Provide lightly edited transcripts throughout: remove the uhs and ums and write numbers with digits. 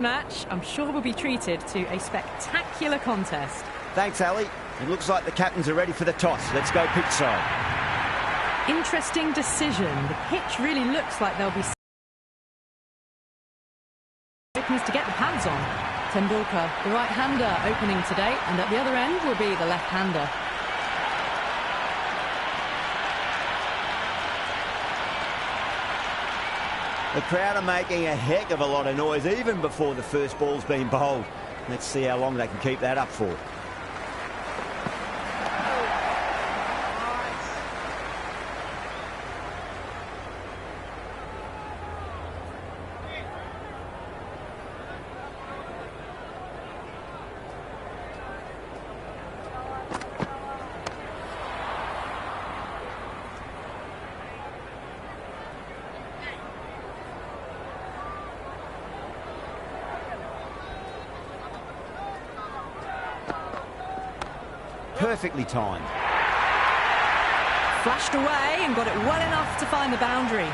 Match, I'm sure we'll be treated to a spectacular contest. Thanks, Ali. It looks like the captains are ready for the toss. Let's go pitch side. Interesting decision. The pitch really looks like they'll be opens to get the pads on. Tendulkar, the right-hander, opening today, and at the other end will be the left-hander. The crowd are making a heck of a lot of noise even before the first ball's been bowled. Let's see how long they can keep that up for. Perfectly timed. Flashed away and got it well enough to find the boundary.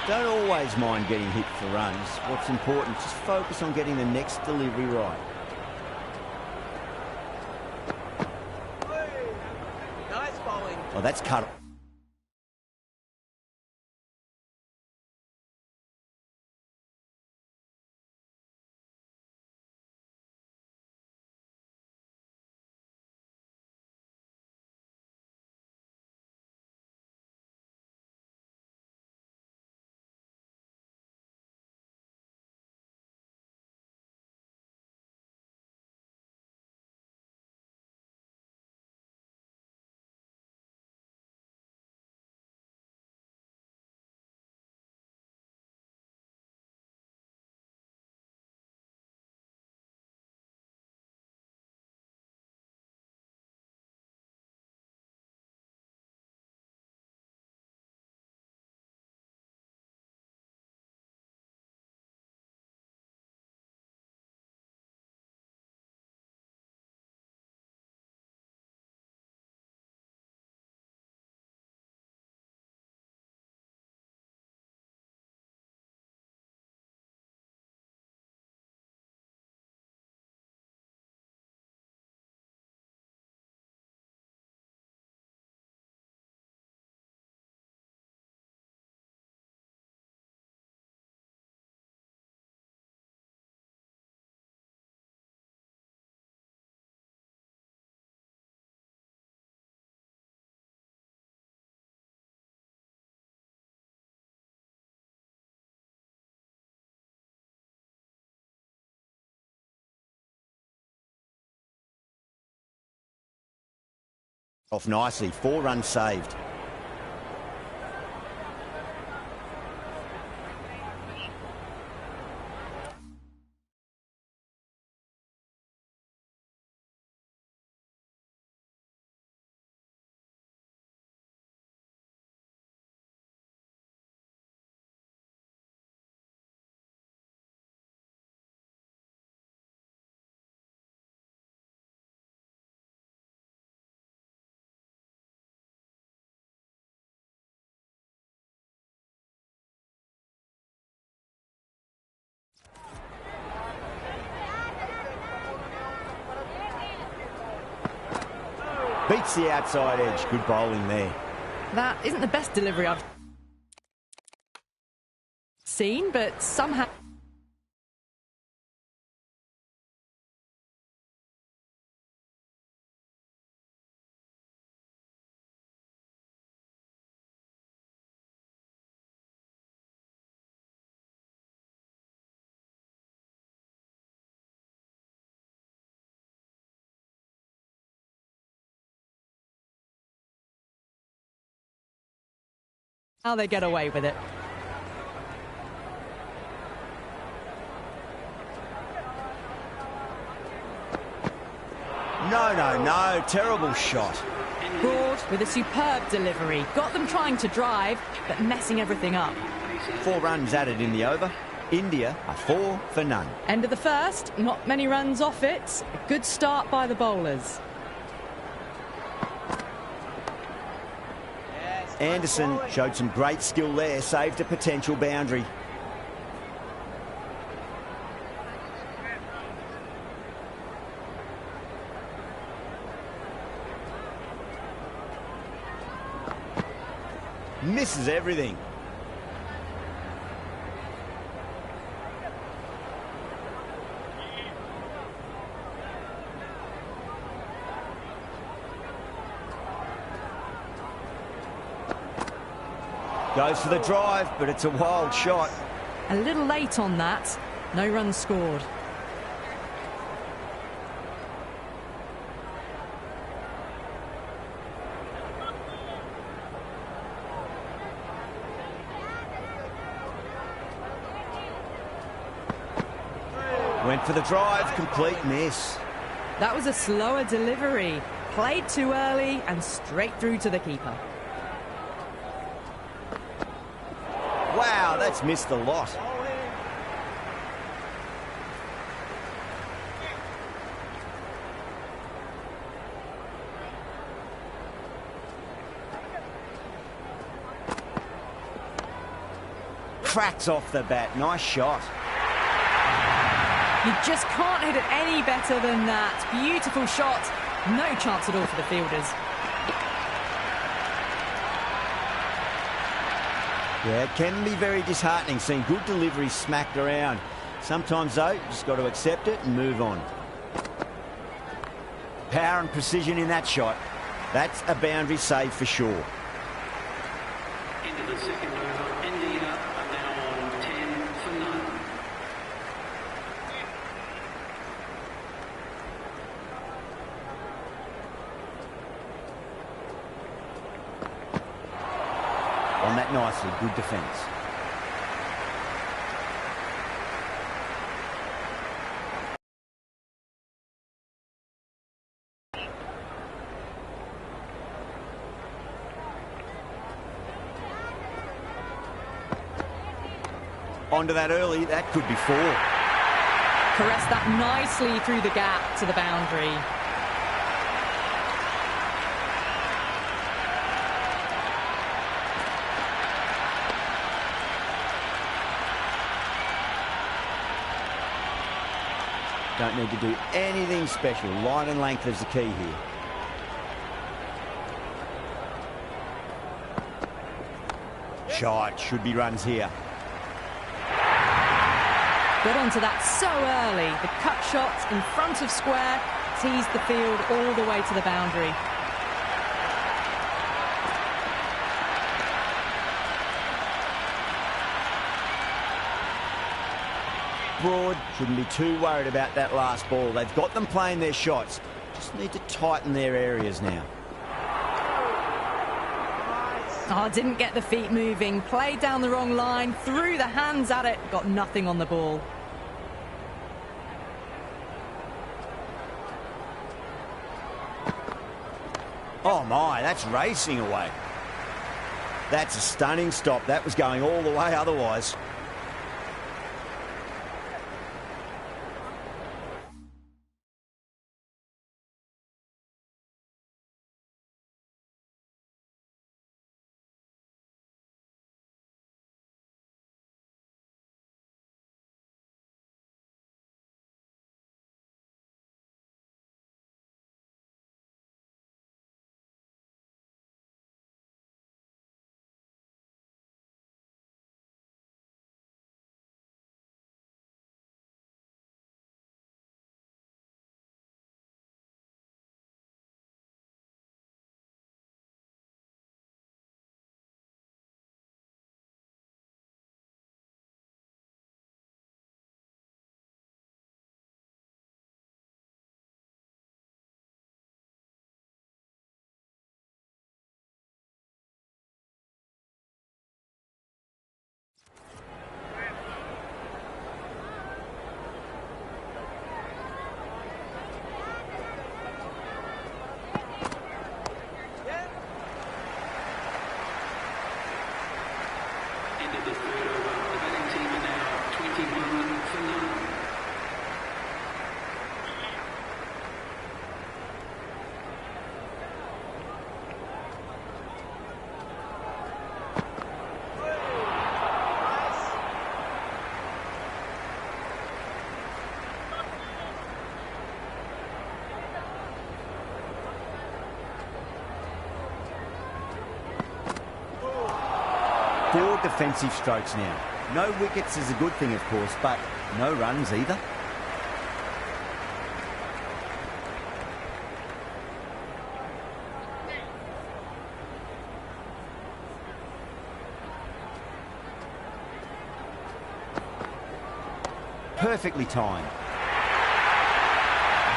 Don't always mind getting hit for runs. What's important, just focus on getting the next delivery right. Nice bowling. Oh, that's cut. Off nicely, 4 runs saved. Beats the outside edge. Good bowling there. That isn't the best delivery I've seen, but somehow... how they get away with it. No. Terrible shot. Broad with a superb delivery. Got them trying to drive, but messing everything up. 4 runs added in the over. India are 4 for none. End of the first, not many runs off it. A good start by the bowlers. Anderson showed some great skill there, saved a potential boundary. Misses everything. Goes for the drive, but it's a wild shot. A little late on that. No runs scored. Went for the drive, complete miss. That was a slower delivery. Played too early and straight through to the keeper. Wow, that's missed a lot. Cracks off the bat. Nice shot. You just can't hit it any better than that. Beautiful shot. No chance at all for the fielders. Yeah, it can be very disheartening seeing good deliveries smacked around. Sometimes, though, you just got to accept it and move on. Power and precision in that shot. That's a boundary save for sure. Into the second over, India are now on 10 for none. On that nicely, good defence. Onto that early, that could be 4. Caressed that nicely through the gap to the boundary. Don't need to do anything special. Line and length is the key here. Shot, should be runs here. Got onto that so early. The cut shot in front of square teased the field all the way to the boundary. Broad shouldn't be too worried about that last ball. They've got them playing their shots. Just need to tighten their areas now. Oh, didn't get the feet moving, played down the wrong line, threw the hands at it, got nothing on the ball. Oh my, that's racing away. That's a stunning stop. That was going all the way otherwise. End of the third over. The batting team are now 21 for none. Four defensive strokes now. No wickets is a good thing, of course, but no runs either. Perfectly timed.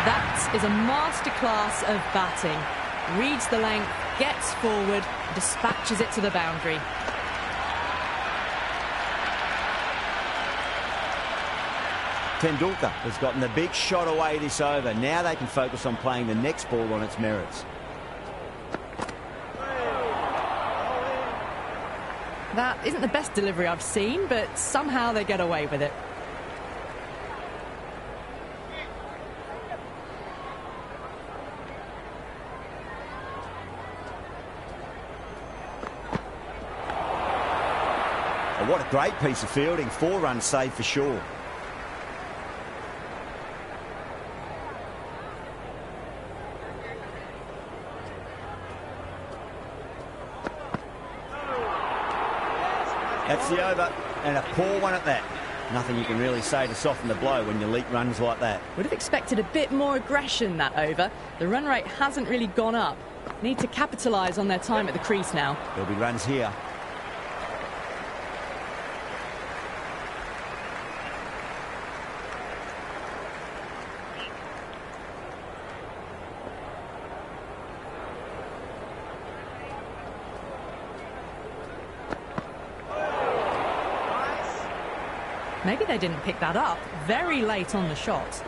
That is a masterclass of batting. Reads the length, gets forward, dispatches it to the boundary. Tendulkar has gotten the big shot away this over. Now they can focus on playing the next ball on its merits. That isn't the best delivery I've seen, but somehow they get away with it. Oh, what a great piece of fielding. 4 runs saved for sure. That's the over, and a poor one at that. Nothing you can really say to soften the blow when you leak runs like that. Would have expected a bit more aggression that over. The run rate hasn't really gone up. Need to capitalise on their time at the crease now. There'll be runs here. Maybe they didn't pick that up very late on the shot.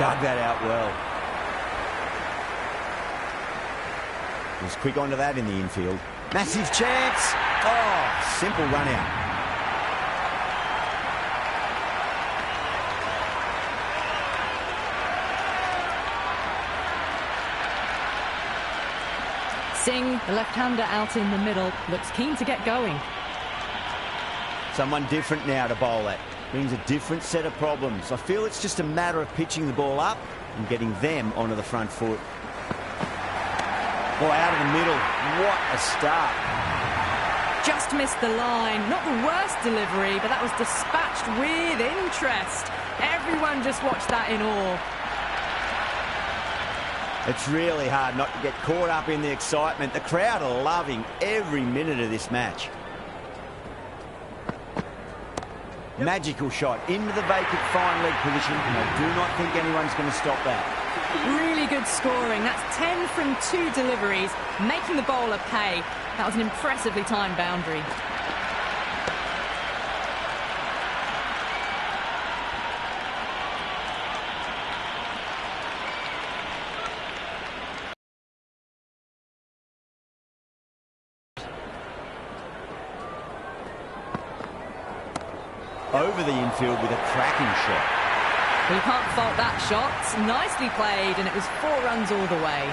Dug that out well. Was quick onto that in the infield. Massive chance. Oh, simple run out. Singh, the left-hander out in the middle, looks keen to get going. Someone different now to bowl at. Brings a different set of problems. I feel it's just a matter of pitching the ball up and getting them onto the front foot. Boy, out of the middle. What a start. Just missed the line. Not the worst delivery, but that was dispatched with interest. Everyone just watched that in awe. It's really hard not to get caught up in the excitement. The crowd are loving every minute of this match. Magical shot into the vacant fine leg position, and I do not think anyone's going to stop that. Really good scoring. That's 10 from 2 deliveries, making the bowler pay. That was an impressively timed boundary. Over the infield with a cracking shot. Well, you can't fault that shot. Nicely played, and it was 4 runs all the way.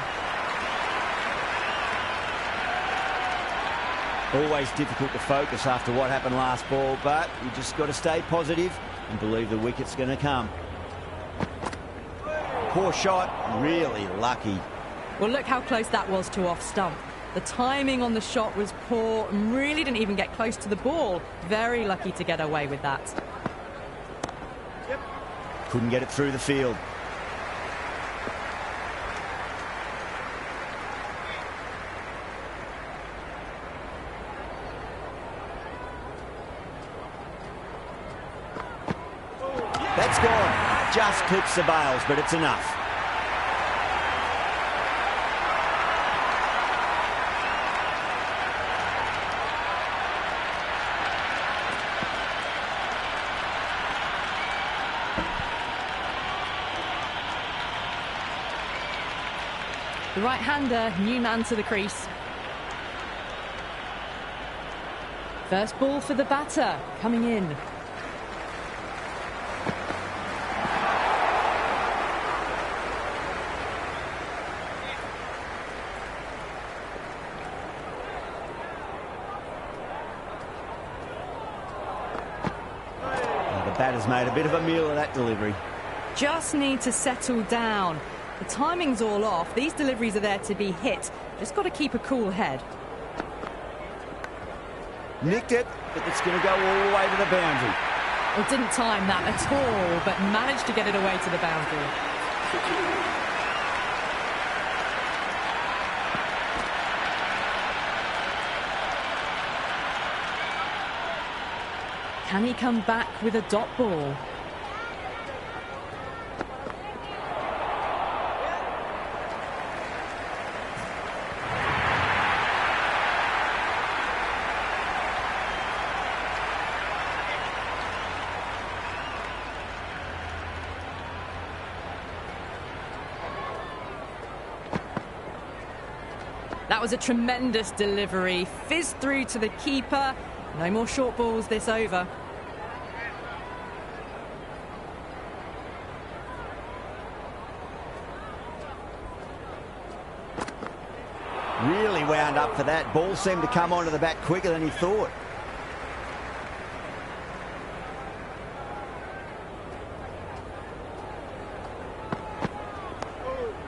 Always difficult to focus after what happened last ball, but you just got to stay positive and believe the wicket's going to come. Poor shot, really lucky. Well, look how close that was to off stump. The timing on the shot was poor and really didn't even get close to the ball. Very lucky to get away with that. Couldn't get it through the field. That's gone. Just clips the bails, but it's enough. The right-hander, new man to the crease. First ball for the batter, coming in. The batter's made a bit of a meal of that delivery. Just need to settle down. The timing's all off. These deliveries are there to be hit. Just got to keep a cool head. Nicked it, but it's going to go all the way to the boundary. Well, didn't time that at all, but managed to get it away to the boundary. Can he come back with a dot ball? That was a tremendous delivery. Fizzed through to the keeper. No more short balls this over. Really wound up for that. Ball seemed to come onto the bat quicker than he thought.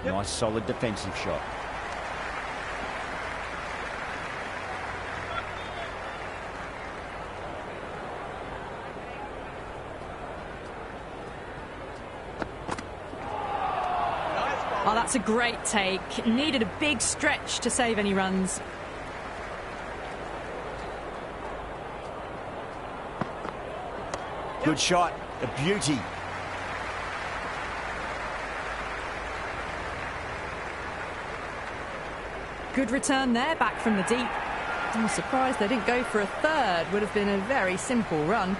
Nice solid defensive shot. Oh, that's a great take. Needed a big stretch to save any runs. Good shot. A beauty. Good return there, back from the deep. I'm surprised they didn't go for a third. Would have been a very simple run.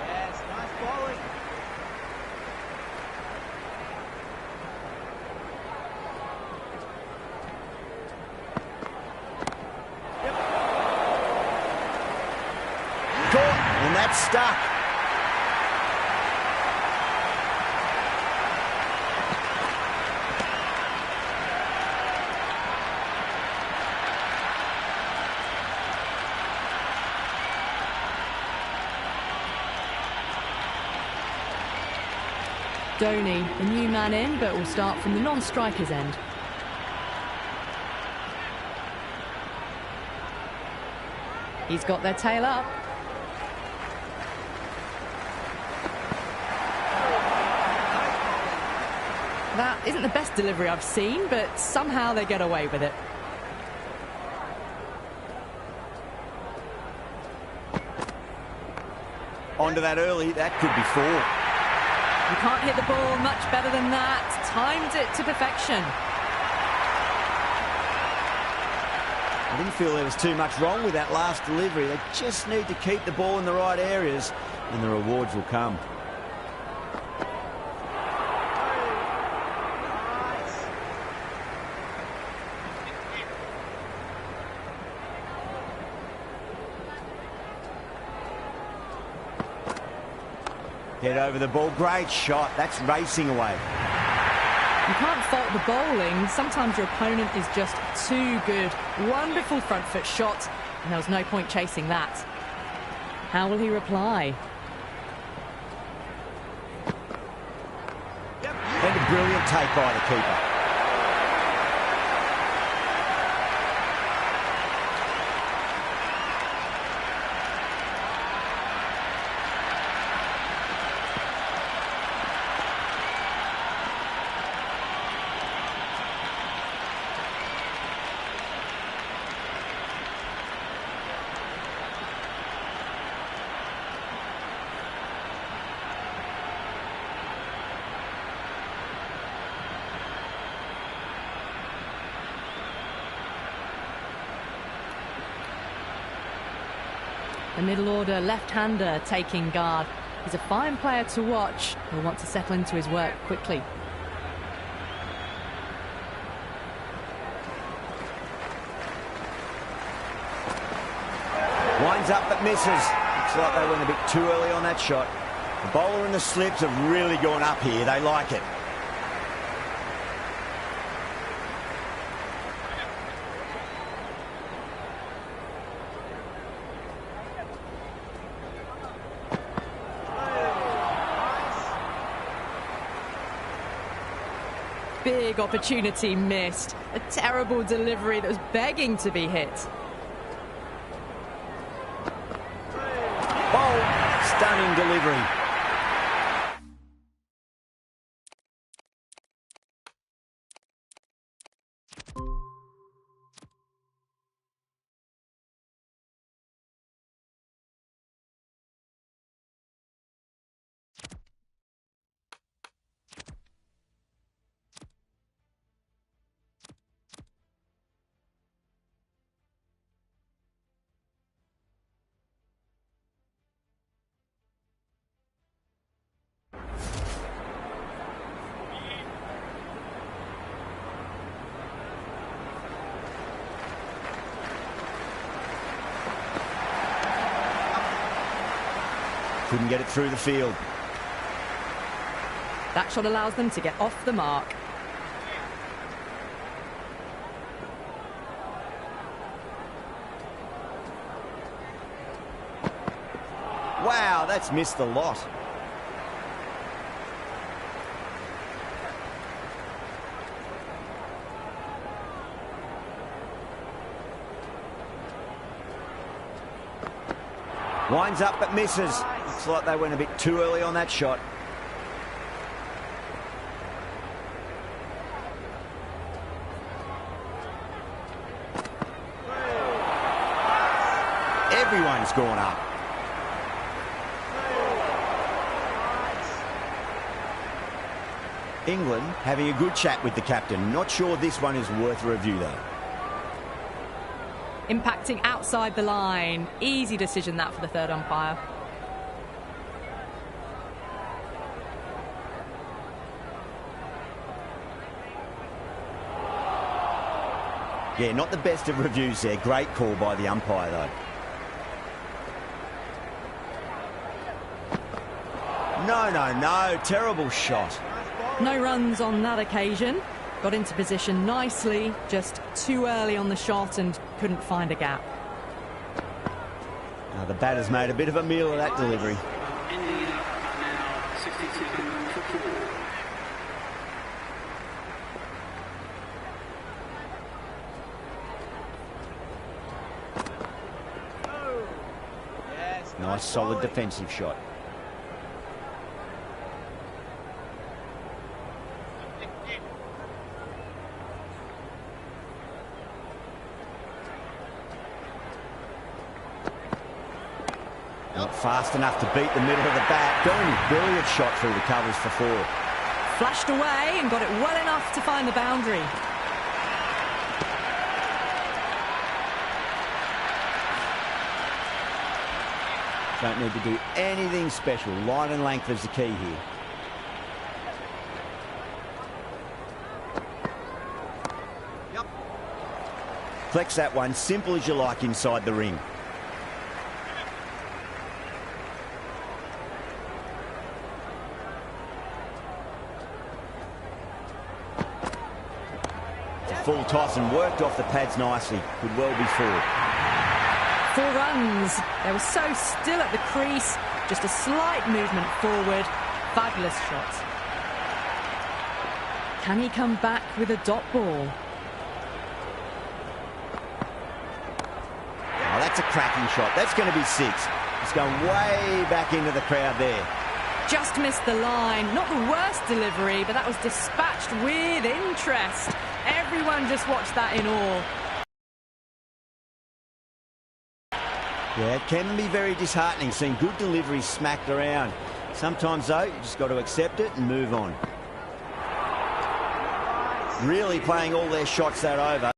Yes, nice bowling. caught, and that's stuck. Donny, the new man in, but will start from the non-striker's end. He's got their tail up. That isn't the best delivery I've seen, but somehow they get away with it. Onto that early, that could be 4. You can't hit the ball much better than that. Timed it to perfection. I didn't feel there was too much wrong with that last delivery. They just need to keep the ball in the right areas, and the rewards will come. Head over the ball. Great shot. That's racing away. You can't fault the bowling. Sometimes your opponent is just too good. Wonderful front foot shot, and there was no point chasing that. How will he reply? And a brilliant take by the keeper. The middle order left-hander taking guard. He's a fine player to watch. He'll want to settle into his work quickly. Winds up but misses. Looks like they went a bit too early on that shot. The bowler and the slips have really gone up here. They like it. Big opportunity missed. A terrible delivery that was begging to be hit. Oh, stunning delivery. Couldn't get it through the field. That shot allows them to get off the mark. Wow, that's missed the lot. Winds up but misses. Looks like they went a bit too early on that shot. Everyone's gone up. England having a good chat with the captain. Not sure this one is worth a review though. Impacting outside the line. Easy decision that for the third umpire. Yeah, not the best of reviews there. Great call by the umpire though. No. Terrible shot. No runs on that occasion. Got into position nicely, just too early on the shot and couldn't find a gap. The batter's made a bit of a meal of that delivery. Ending it up now, 62 for 4. Yes, Nice, solid defensive shot. Not fast enough to beat the middle of the bat. Brilliant shot through the covers for 4. Flashed away and got it well enough to find the boundary. Don't need to do anything special. Line and length is the key here. Yep. Flex that one, simple as you like inside the ring. Full toss and worked off the pads nicely. Could well be 4. 4 runs. They were so still at the crease. Just a slight movement forward. Fabulous shot. Can he come back with a dot ball? Oh, that's a cracking shot. That's going to be 6. It's going way back into the crowd there. Just missed the line. Not the worst delivery, but that was dispatched with interest. Everyone just watched that in awe. Yeah, it can be very disheartening seeing good deliveries smacked around. Sometimes, though, you just got to accept it and move on. Really playing all their shots that over.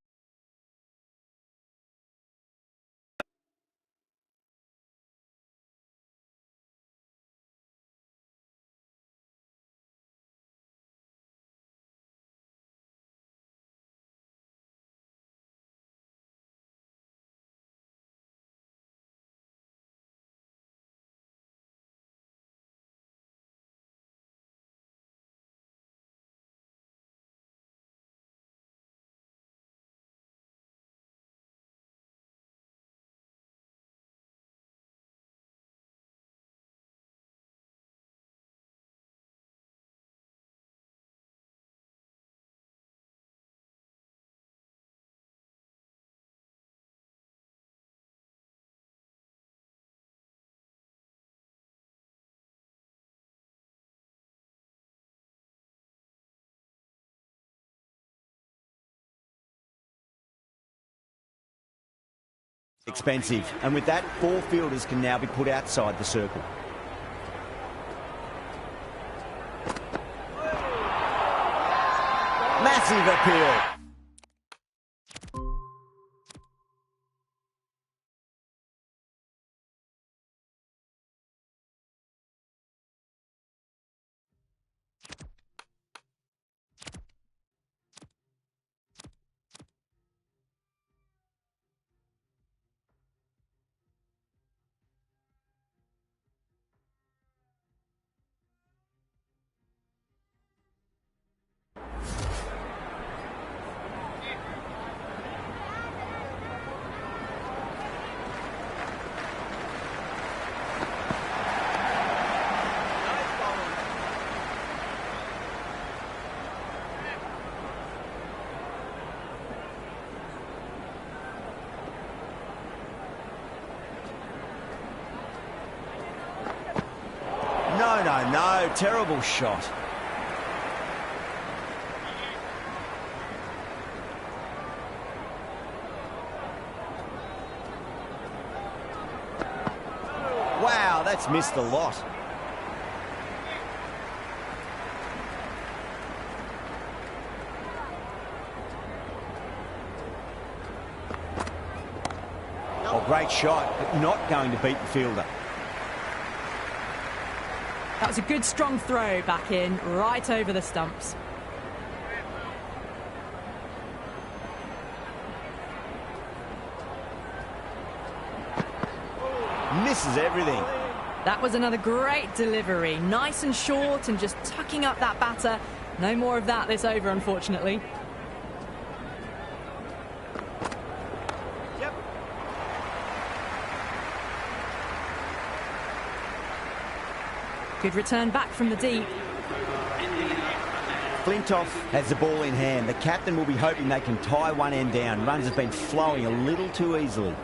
Expensive. And with that, 4 fielders can now be put outside the circle. Massive appeal. No. Terrible shot. Wow, that's missed a lot. Oh, great shot, but not going to beat the fielder. That was a good strong throw back in, right over the stumps. Misses everything. That was another great delivery. Nice and short and just tucking up that batter. No more of that this over, unfortunately. Yep. Good return back from the deep. Flintoff has the ball in hand. The captain will be hoping they can tie one end down. Runs have been flowing a little too easily.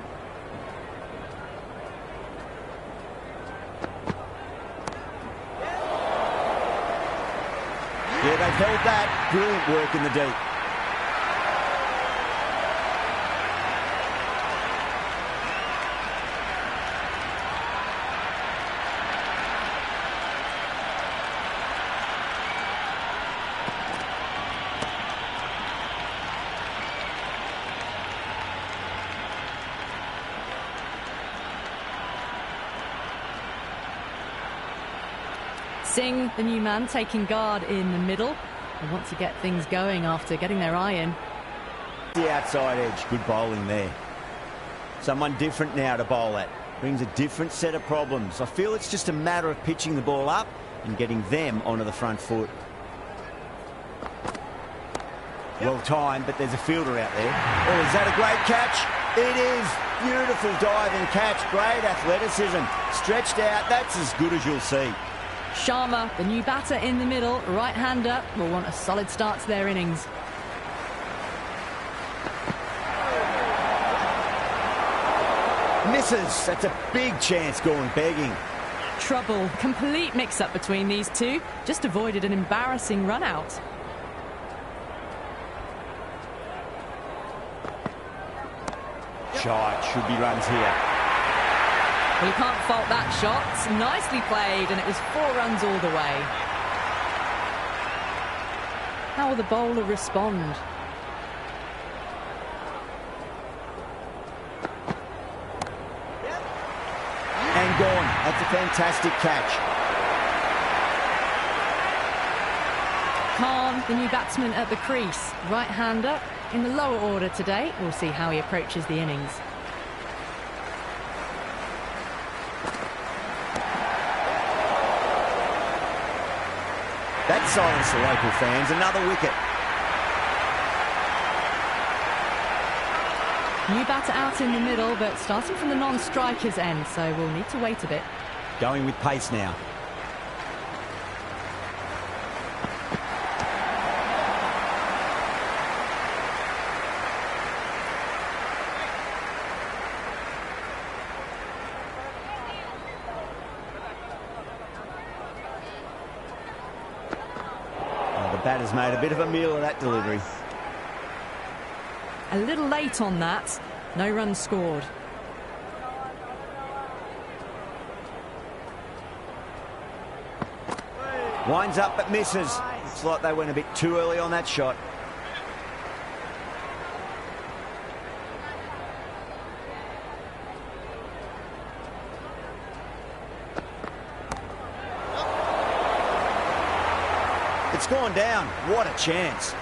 Yeah, they've held that. Brilliant work in the deep. Singh, the new man, taking guard in the middle. They want to get things going after getting their eye in. The outside edge, good bowling there. Someone different now to bowl at. Brings a different set of problems. I feel it's just a matter of pitching the ball up and getting them onto the front foot. Well timed, but there's a fielder out there. Oh, is that a great catch? It is. Beautiful diving catch. Great athleticism. Stretched out. That's as good as you'll see. Sharma, the new batter in the middle, right-hander, will want a solid start to their innings. Misses. That's a big chance going begging. Trouble. Complete mix-up between these two. Just avoided an embarrassing run-out. Shot. Should be runs here. Well, you can't fault that shot. Nicely played, and it was 4 runs all the way. How will the bowler respond? And gone. That's a fantastic catch. Khan, the new batsman at the crease. Right-hander in the lower order today. We'll see how he approaches the innings. That silenced the local fans. Another wicket. New batter out in the middle, but starting from the non-striker's end, so we'll need to wait a bit. Going with pace now. Batter's made a bit of a meal of that delivery. A little late on that. No runs scored. Winds up but misses. Looks like they went a bit too early on that shot. It's gone down. What a chance.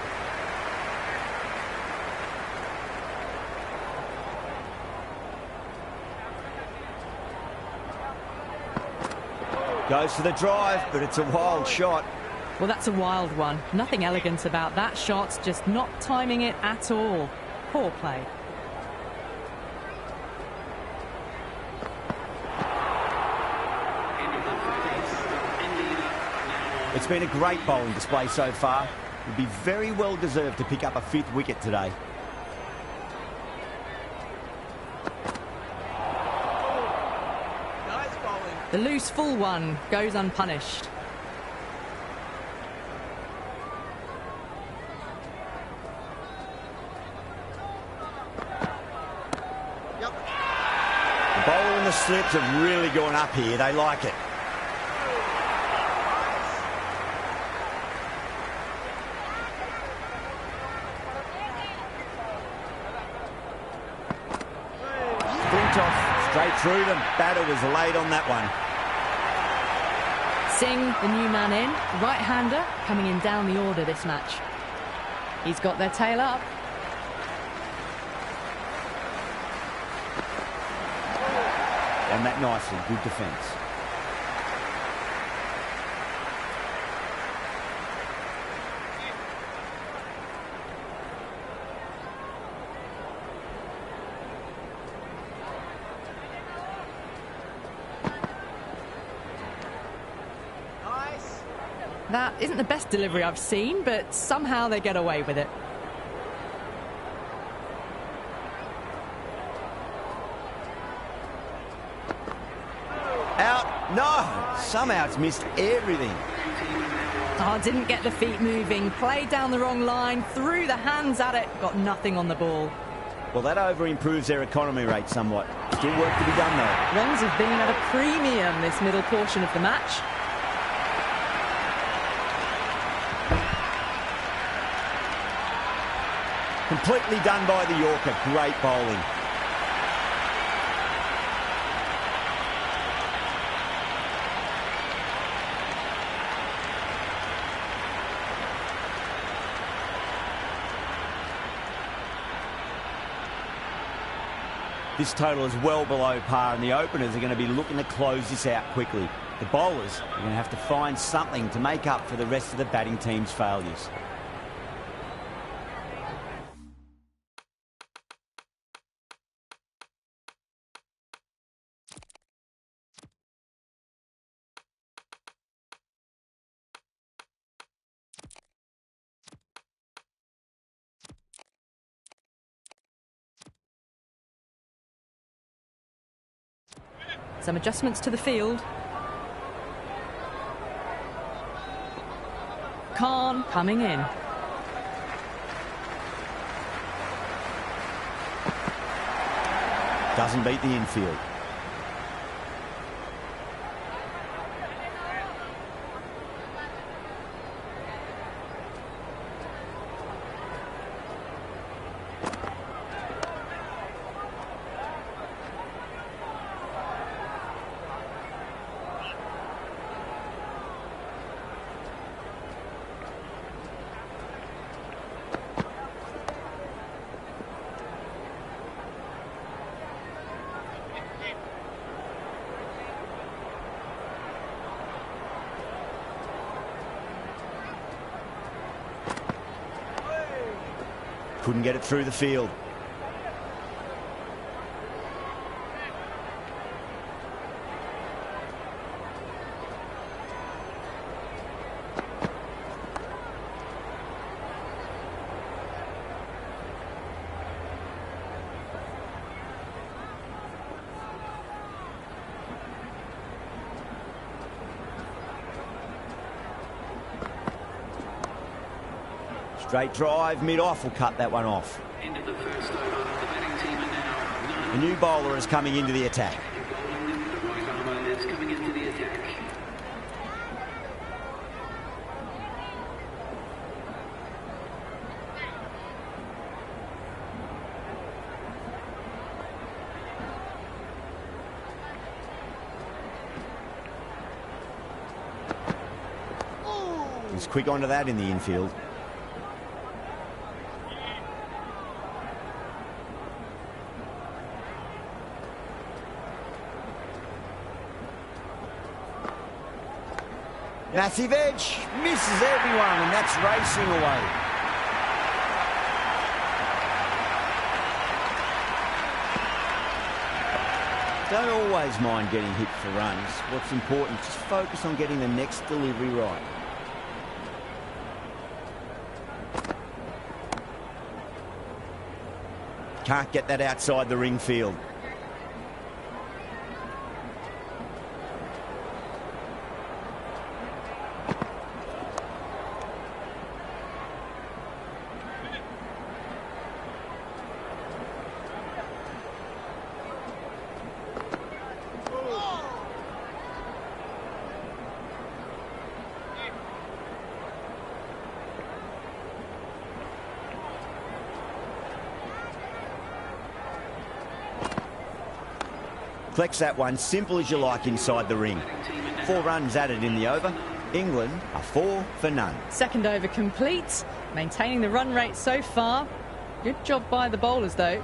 Goes for the drive, but it's a wild shot. Well, that's a wild one. Nothing elegant about that shot, just not timing it at all. Poor play. It's been a great bowling display so far. Would be very well deserved to pick up a 5th wicket today. Nice bowling. The loose full one goes unpunished. Yep. The bowler and the slips have really gone up here. They like it. Straight through them. Batter was late on that one. Singh, the new man in. Right-hander coming in down the order this match. He's got their tail up. And that nicely. Good defence. That isn't the best delivery I've seen, but somehow they get away with it. Out. No! Somehow it's missed everything. Oh, didn't get the feet moving. Played down the wrong line. Threw the hands at it. Got nothing on the ball. Well, that over improves their economy rate somewhat. Still work to be done, though. Runs have been at a premium this middle portion of the match. Completely done by the Yorker. Great bowling. This total is well below par, and the openers are going to be looking to close this out quickly. The bowlers are going to have to find something to make up for the rest of the batting team's failures. Some adjustments to the field. Khan coming in. Doesn't beat the infield. Couldn't get it through the field. Straight drive, mid-off will cut that one off. End of the first over. The batting team are now The new bowler is coming into the attack. the right armour is coming into the attack. He's quick onto that in the infield. Massive edge, misses everyone, and that's racing away. Don't always mind getting hit for runs. What's important, just focus on getting the next delivery right. Can't get that outside the ring field. Collects that one, simple as you like, inside the ring. 4 runs added in the over. England are 4 for none. Second over complete. Maintaining the run rate so far. Good job by the bowlers, though.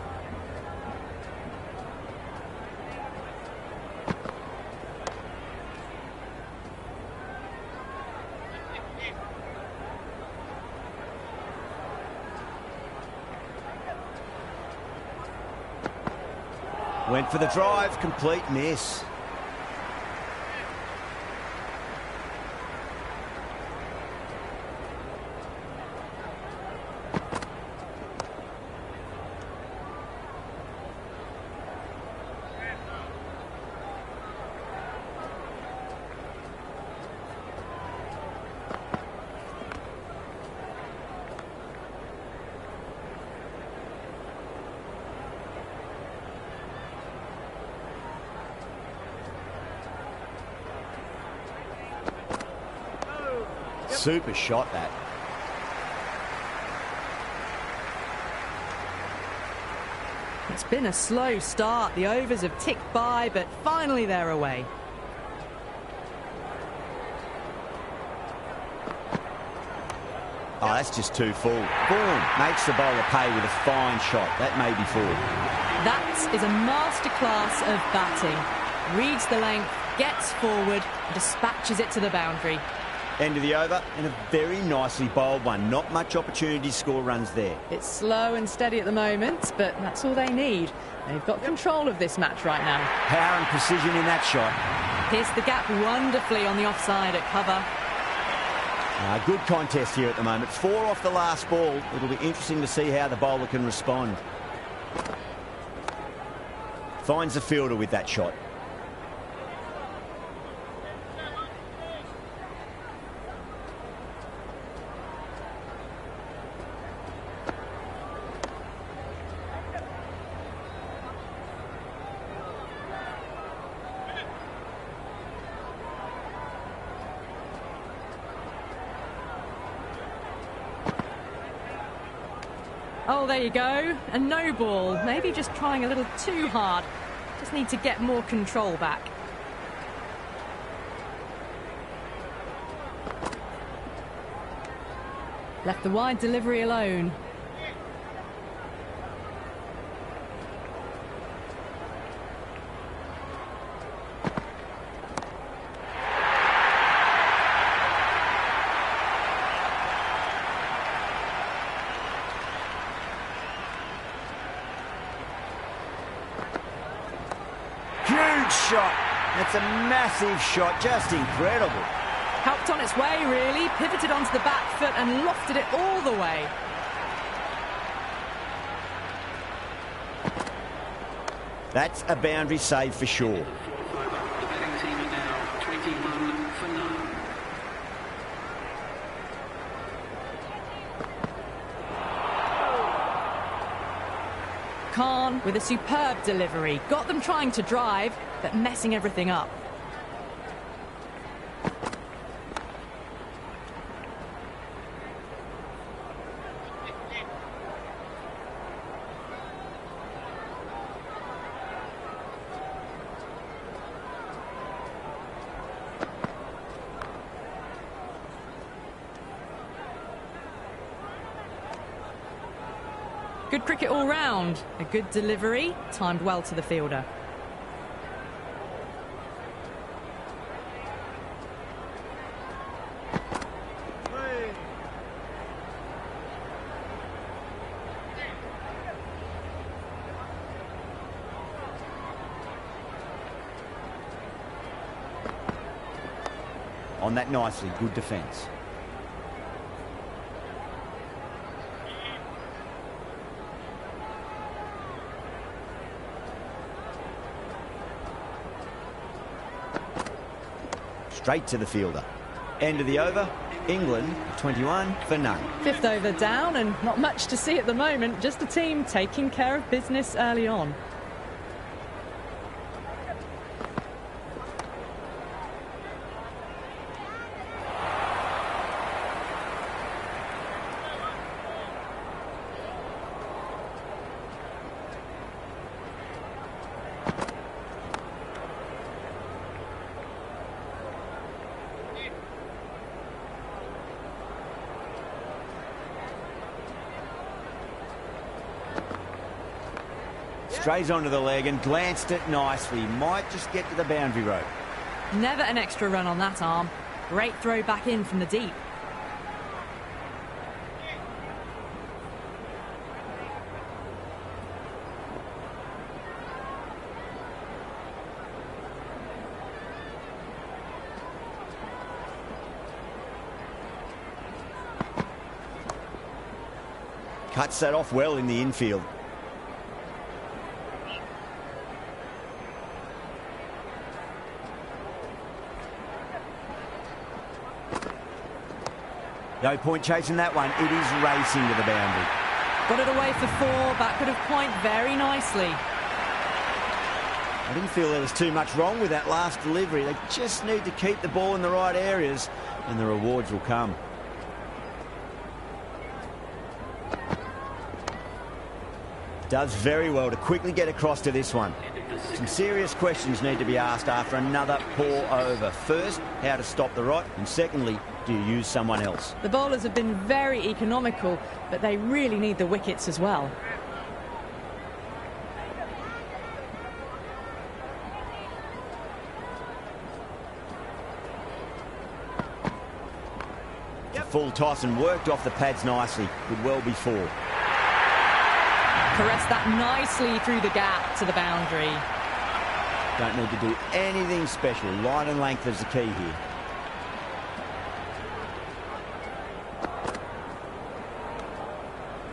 Went for the drive, complete miss. super shot, that. It's been a slow start. The overs have ticked by, but finally they're away. Oh, that's just too full. Boom. Makes the bowler pay with a fine shot. That may be full. That is a masterclass of batting. Reads the length, gets forward, and dispatches it to the boundary. End of the over, and a very nicely bowled one. Not much opportunity to score runs there. It's slow and steady at the moment, but that's all they need. They've got control of this match right now. Power and precision in that shot. Pierced the gap wonderfully on the offside at cover. Good contest here at the moment. 4 off the last ball. It'll be interesting to see how the bowler can respond. Finds the fielder with that shot. Oh, there you go. A no ball. Maybe just trying a little too hard. Just need to get more control back. Left the wide delivery alone. Shot. That's a massive shot, just incredible. Helped on its way, really. Pivoted onto the back foot and lofted it all the way. That's a boundary save for sure. The batting team are now 21 for none. Khan with a superb delivery. Got them trying to drive, but messing everything up. Good cricket all round. A good delivery, timed well to the fielder. On that nicely, good defence. Straight to the fielder. End of the over. England 21 for none. 5th over down and not much to see at the moment. Just the team taking care of business early on. Strays onto the leg and glanced it nicely. Might just get to the boundary rope. Never an extra run on that arm. Great throw back in from the deep. Cuts that off well in the infield. No point chasing that one. It is racing to the boundary. Got it away for 4. Backward of point very nicely. I didn't feel there was too much wrong with that last delivery. They just need to keep the ball in the right areas and the rewards will come. Does very well to quickly get across to this one. Some serious questions need to be asked after another poor over. First, how to stop the rot, and secondly, do you use someone else? The bowlers have been very economical, but they really need the wickets as well. Full toss and worked off the pads nicely. Could well be 4. Caressed that nicely through the gap to the boundary. Don't need to do anything special. Line and length is the key here.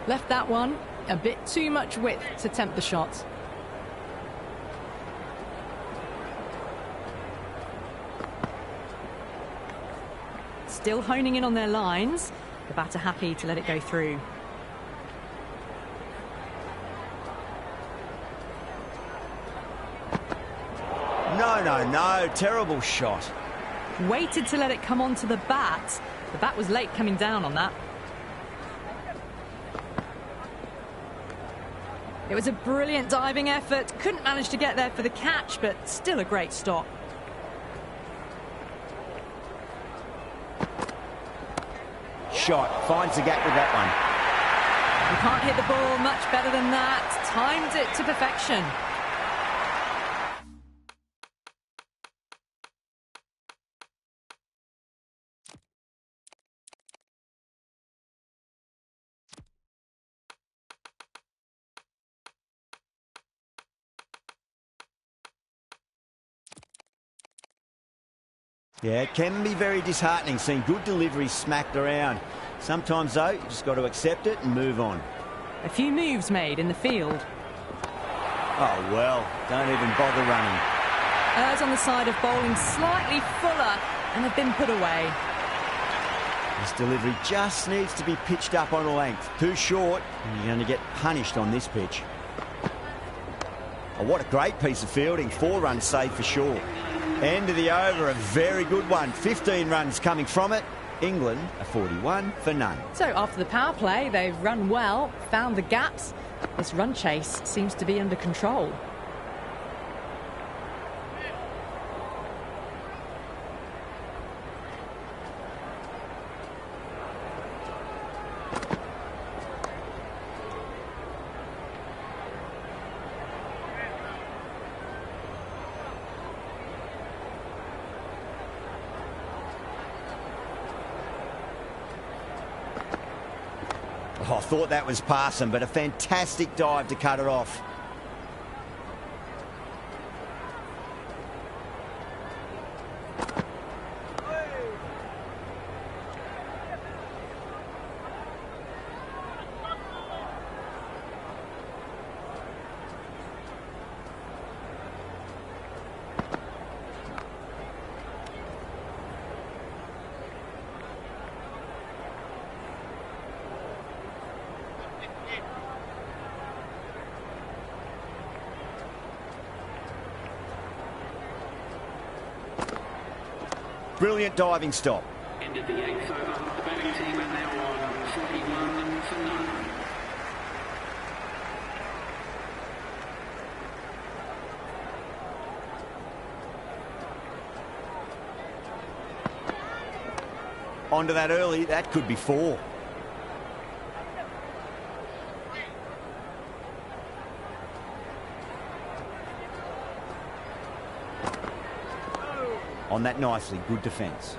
Left that one a bit too much width to tempt the shot. Still honing in on their lines. The batter happy to let it go through. No. Terrible shot. Waited to let it come onto the bat. The bat was late coming down on that. It was a brilliant diving effort. Couldn't manage to get there for the catch, but still a great stop. Shot. Finds the gap with that one. You can't hit the ball much better than that. Timed it to perfection. Yeah, it can be very disheartening seeing good deliveries smacked around. Sometimes, though, you just got to accept it and move on. A few moves made in the field. Oh, well, don't even bother running. Errs on the side of bowling slightly fuller and have been put away. This delivery just needs to be pitched up on a length. Too short, and you're going to get punished on this pitch. Oh, what a great piece of fielding. 4 runs saved for sure. End of the over, a very good one. 15 runs coming from it. England are 41 for none. So after the power play, they've run well, found the gaps. This run chase seems to be under control. Oh, I thought that was passing, but a fantastic dive to cut it off. Brilliant diving stop. Ended the 8th over. The batting team are now on 41 for none. Onto that early, that could be 4. On that nicely, good defence.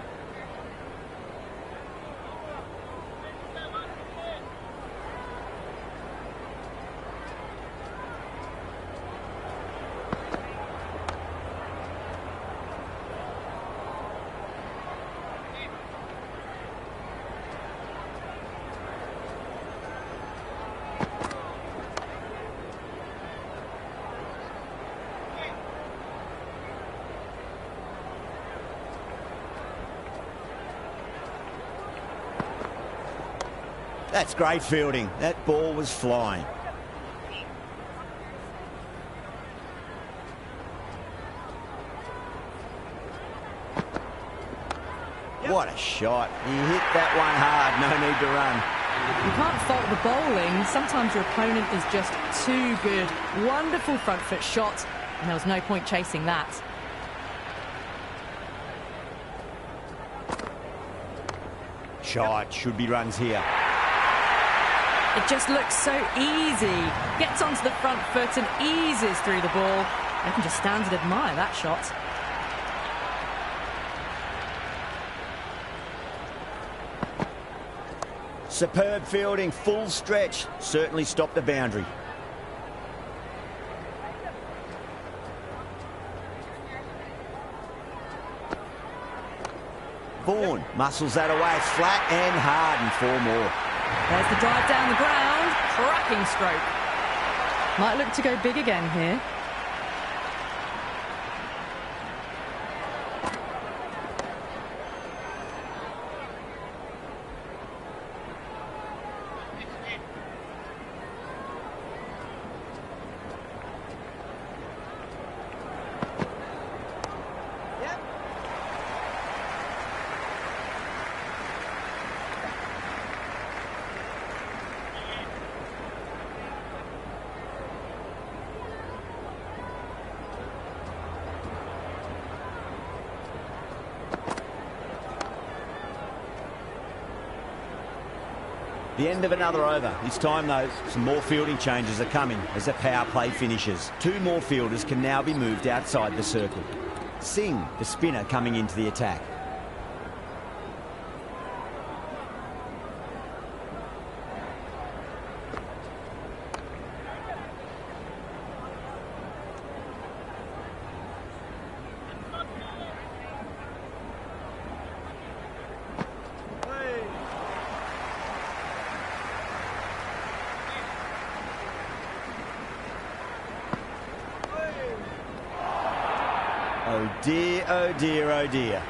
That's great fielding. That ball was flying. What a shot. He hit that one hard. No need to run. You can't fault the bowling. Sometimes your opponent is just too good. Wonderful front foot shot, and there was no point chasing that. Shot, should be runs here. It just looks so easy. Gets onto the front foot and eases through the ball. I can just stand and admire that shot. Superb fielding, full stretch. Certainly stopped the boundary. Vaughan muscles that away. It's flat and hard, and 4 more. There's the drive down the ground. Cracking stroke. Might look to go big again here. The end of another over. This time, though, some more fielding changes are coming as the power play finishes. 2 more fielders can now be moved outside the circle. Singh, the spinner, coming into the attack. Oh dear, oh dear, oh dear.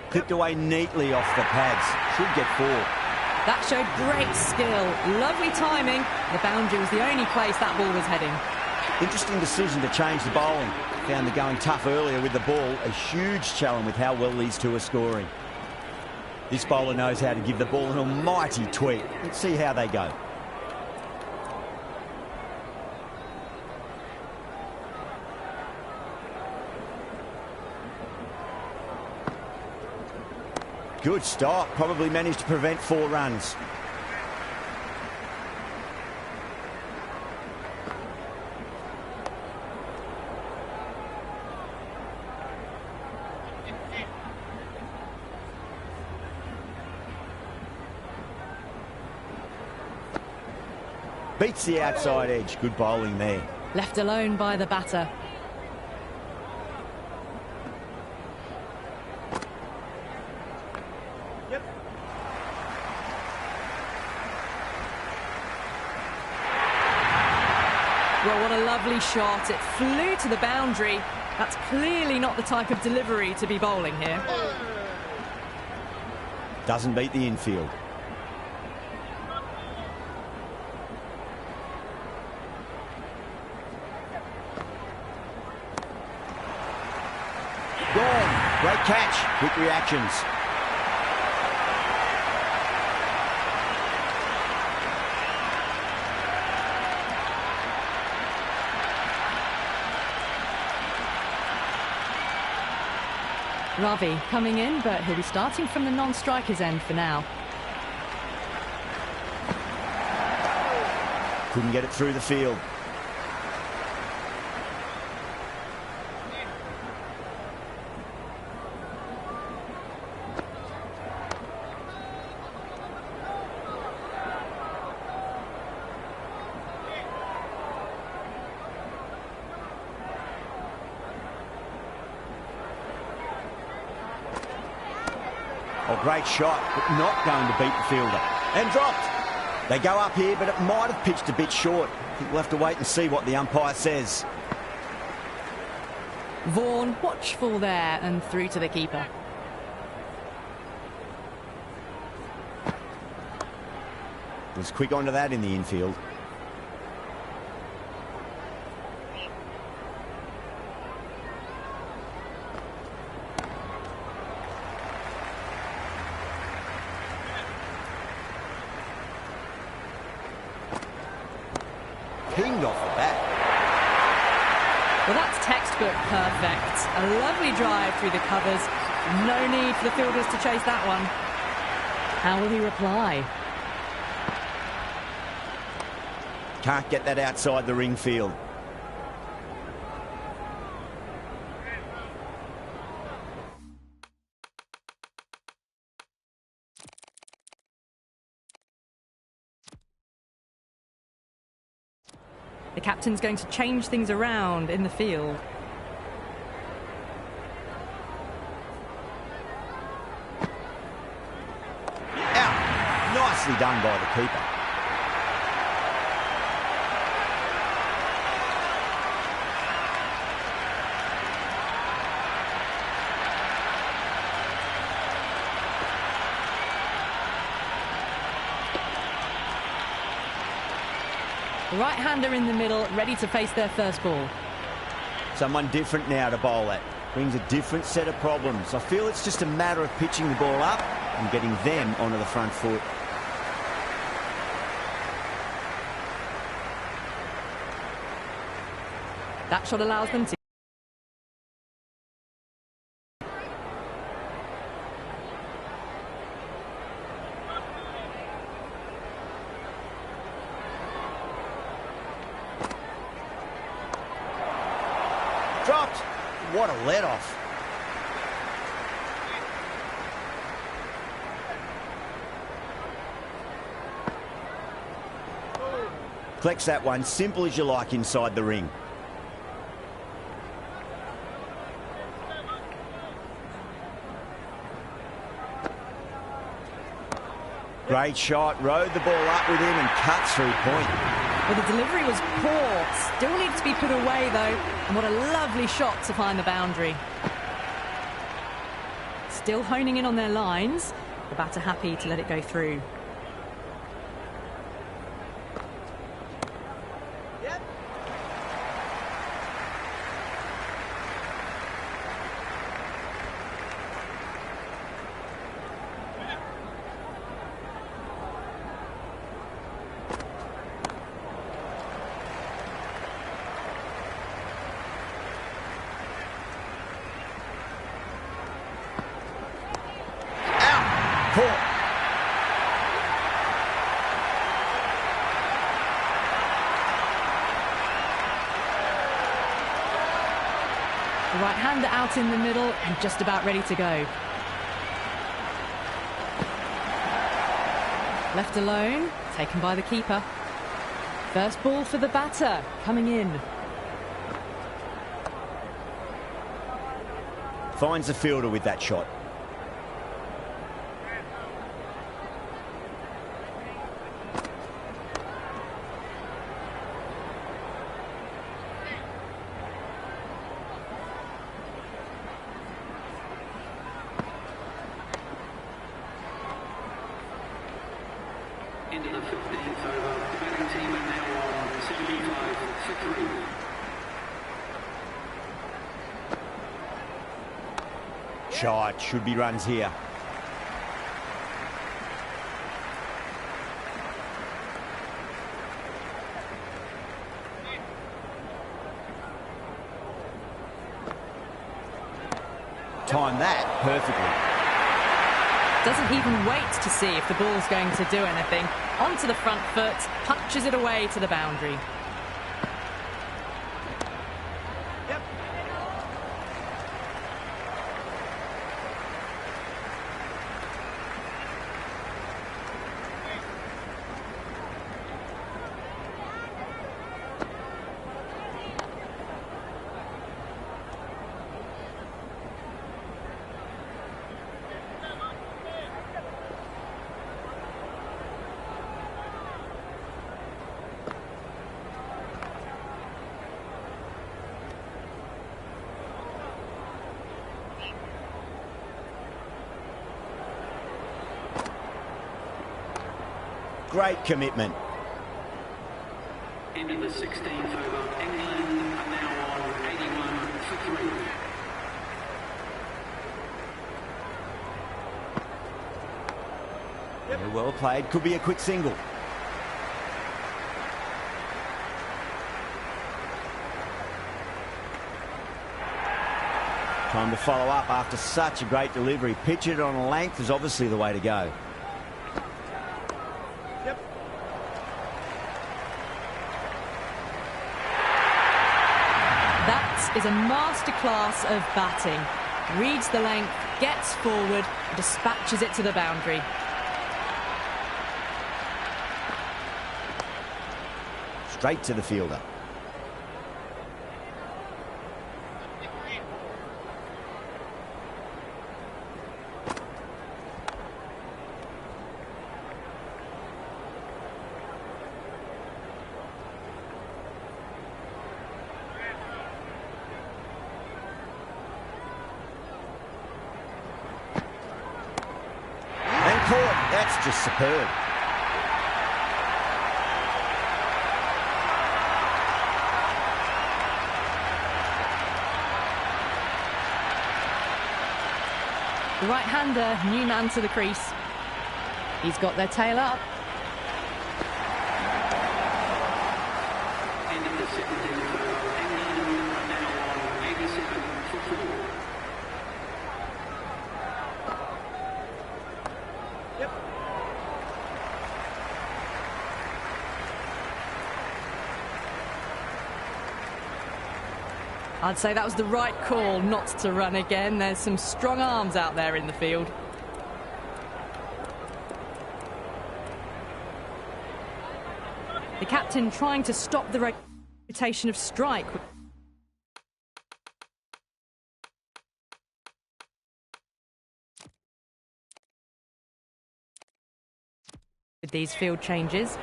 Clipped away neatly off the pads. Should get 4. That showed great skill. Lovely timing. The boundary was the only place that ball was heading. Interesting decision to change the bowling. Found the going tough earlier with the ball. A huge challenge with how well these two are scoring. This bowler knows how to give the ball an almighty tweak. Let's see how they go. Good stop. Probably managed to prevent 4 runs. Beats the outside edge. Good bowling there. Left alone by the batter. Well, what a lovely shot. It flew to the boundary. That's clearly not the type of delivery to be bowling here. Doesn't beat the infield. Gone. Great catch. Quick reactions. Ravi coming in, but he'll be starting from the non-striker's end for now. Couldn't get it through the field. Oh, great shot, but not going to beat the fielder. And dropped. They go up here, but it might have pitched a bit short. I think we'll have to wait and see what the umpire says. Vaughan watchful there and through to the keeper. Was quick onto that in the infield. Pinged off the bat. Well, that's textbook perfect. A lovely drive through the covers. No need for the fielders to chase that one. How will he reply? Can't get that outside the ring field. The captain's going to change things around in the field. Out. Nicely done by the keeper. The right-hander in the middle, ready to face their first ball. Someone different now to bowl at. Brings a different set of problems. I feel it's just a matter of pitching the ball up and getting them onto the front foot. That shot allows them to... Dropped. What a let-off. Collects that one, simple as you like inside the ring. Great shot, rode the ball up with him and cuts through point. Well, the delivery was poor. Still needs to be put away, though. And what a lovely shot to find the boundary. Still honing in on their lines. The batter happy to let it go through. The right-hander out in the middle and just about ready to go. Left alone, taken by the keeper. First ball for the batter, coming in. Finds the fielder with that shot. Into the 15th over. The batting team are now on 75 for 3. Shot, should be runs here. Time that perfectly. Doesn't even wait to see if the ball's going to do anything. Onto the front foot, punches it away to the boundary. Great commitment. End of the 16th over. England are now on 81 for 3. Very well played. Could be a quick single. Time to follow up after such a great delivery. Pitch it on a length is obviously the way to go. Yep. That is a masterclass of batting. Reads the length, gets forward, dispatches it to the boundary. Straight to the fielder. And caught. That's just superb. The right-hander, new man to the crease. He's got their tail up. End of the 17th over. England are now on 87 for 4. Yep. I'd say that was the right call not to run again. There's some strong arms out there in the field. The captain trying to stop the rotation of strike. With these field changes.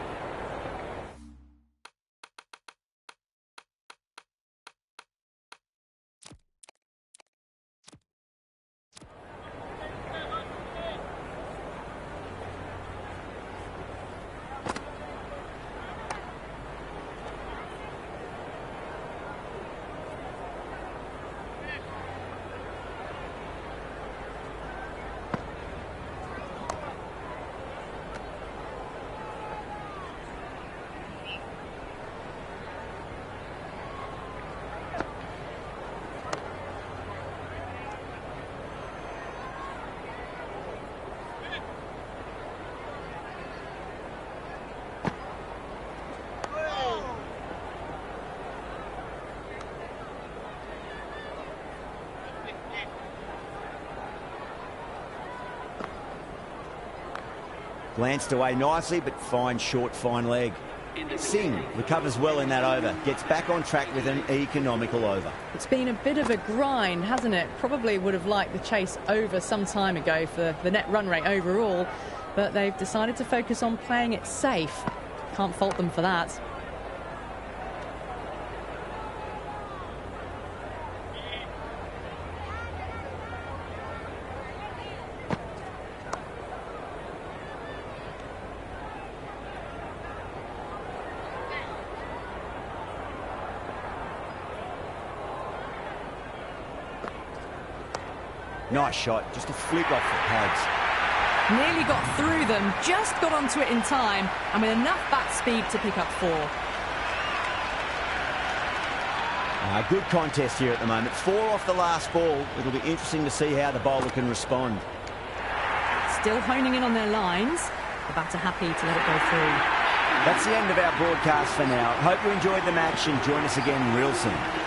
Glanced away nicely, but fine, short, fine leg. Singh recovers well in that over. Gets back on track with an economical over. It's been a bit of a grind, hasn't it? Probably would have liked the chase over some time ago for the net run rate overall, but they've decided to focus on playing it safe. Can't fault them for that. Nice shot, just a flick off the pads. Nearly got through them, just got onto it in time, and with enough bat speed to pick up 4. Good contest here at the moment. 4 off the last ball. It'll be interesting to see how the bowler can respond. Still honing in on their lines. The batter happy to let it go through. That's the end of our broadcast for now. Hope you enjoyed the match and join us again real soon.